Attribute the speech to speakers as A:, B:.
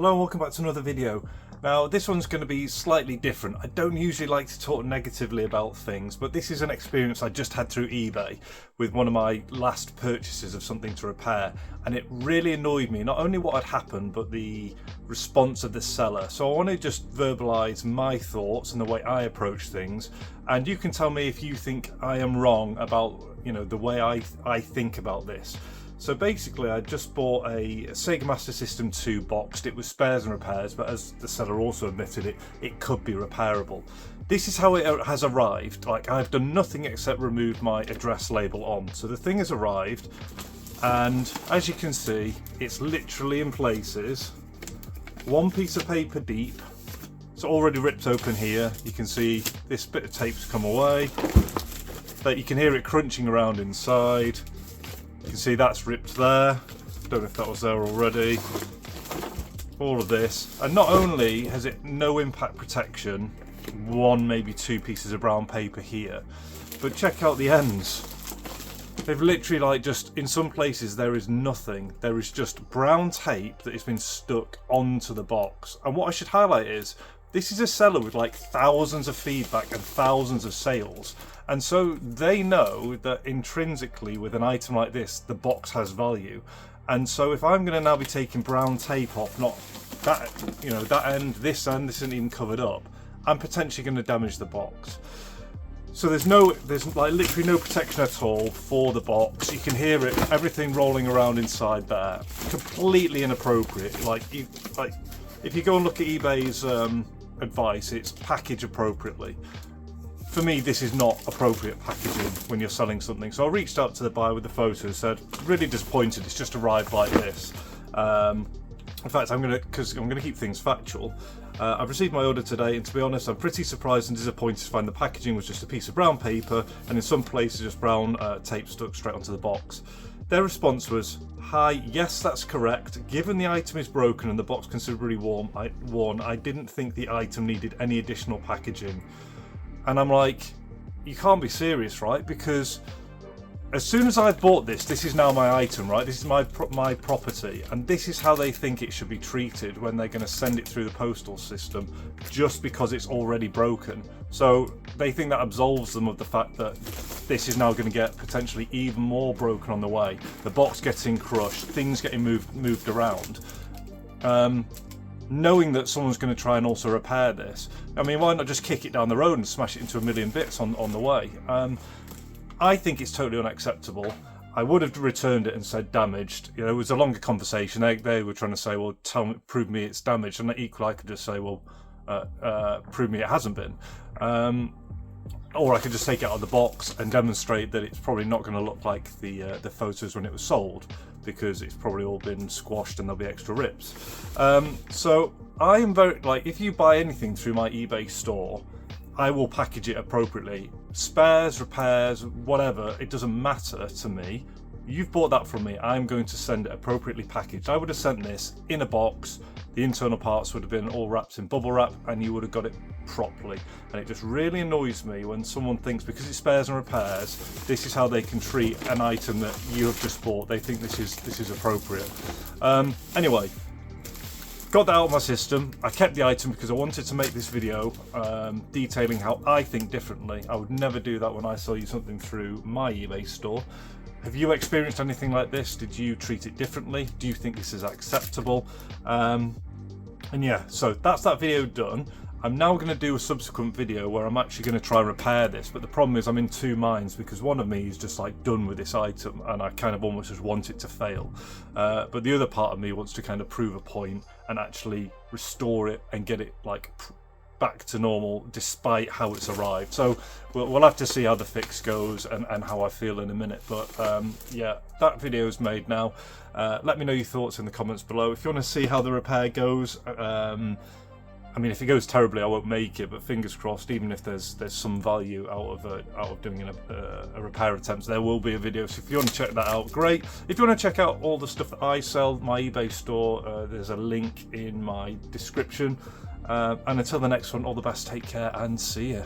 A: Hello and welcome back to another video. Now this one's going to be slightly different. I don't usually like to talk negatively about things, but this is an experience I just had through eBay with one of my last purchases of something to repair, and it really annoyed me, not only what had happened but the response of the seller. So I want to just verbalise my thoughts and the way I approach things, and you can tell me if you think I am wrong about, you know, the way I think about this. So basically I just bought a Sega Master System 2 boxed. It was spares and repairs, but as the seller also admitted, it could be repairable. This is how it has arrived. Like, I've done nothing except remove my address label on. So the thing has arrived, and as you can see, it's literally in places one piece of paper deep. It's already ripped open here. You can see this bit of tape's come away, but you can hear it crunching around inside. You can see that's ripped there. Don't know if that was there already. All of this. And not only has it no impact protection, one, maybe two pieces of brown paper here, but check out the ends. They've literally, like, just, in some places there is nothing. There is just brown tape that has been stuck onto the box. And what I should highlight is, this is a seller with like thousands of feedback and thousands of sales. And so they know that intrinsically with an item like this, the box has value. And so if I'm going to now be taking brown tape off, not that, you know, that end, this isn't even covered up, I'm potentially going to damage the box. So there's like literally no protection at all for the box. You can hear it, everything rolling around inside there. Completely inappropriate. Like if you go and look at eBay's advice, it's package appropriately. For me, this is not appropriate packaging when you're selling something. So I reached out to the buyer with the photo and said, really disappointed, it's just arrived like this. In fact, because I'm gonna keep things factual, I've received my order today, and to be honest, I'm pretty surprised and disappointed to find the packaging was just a piece of brown paper, and in some places just brown tape stuck straight onto the box. Their response was, hi, yes, that's correct. Given the item is broken and the box considerably worn, I didn't think the item needed any additional packaging. And I'm like, you can't be serious, right? Because as soon as I've bought this, this is now my item, right? This is my property, and this is how they think it should be treated when they're going to send it through the postal system, just because it's already broken. So they think that absolves them of the fact that this is now going to get potentially even more broken on the way. The box getting crushed, things getting moved around. Knowing that someone's going to try and also repair this, I mean, why not just kick it down the road and smash it into a million bits on the way? I think it's totally unacceptable. I would have returned it and said damaged. You know, it was a longer conversation. They were trying to say, well, prove me it's damaged, and equally I could just say, well, prove me it hasn't been. Or I could just take it out of the box and demonstrate that it's probably not going to look like the photos when it was sold, because it's probably all been squashed and there'll be extra rips. So I am very, like, if you buy anything through my eBay store, I will package it appropriately. Spares, repairs, whatever, it doesn't matter to me. You've bought that from me, I'm going to send it appropriately packaged. I would have sent this in a box, the internal parts would have been all wrapped in bubble wrap, and you would have got it properly. And it just really annoys me when someone thinks because it's spares and repairs, this is how they can treat an item that you have just bought. They think this is appropriate. Anyway, got that out of my system. I kept the item because I wanted to make this video detailing how I think differently. I would never do that when I sell you something through my eBay store. Have you experienced anything like this? Did you treat it differently? Do you think this is acceptable? And yeah, so that's that video done. I'm now going to do a subsequent video where I'm actually going to try and repair this, but the problem is I'm in two minds, because one of me is just like done with this item and I kind of almost just want it to fail. But the other part of me wants to kind of prove a point and actually restore it and get it like back to normal despite how it's arrived. So we'll have to see how the fix goes and how I feel in a minute. But yeah, that video is made now. Let me know your thoughts in the comments below. If you want to see how the repair goes, I mean, if it goes terribly, I won't make it, but fingers crossed, even if there's some value out of doing a repair attempt, there will be a video. So if you want to check that out, great. If you want to check out all the stuff that I sell, my eBay store, there's a link in my description. And until the next one, all the best, take care, and see ya.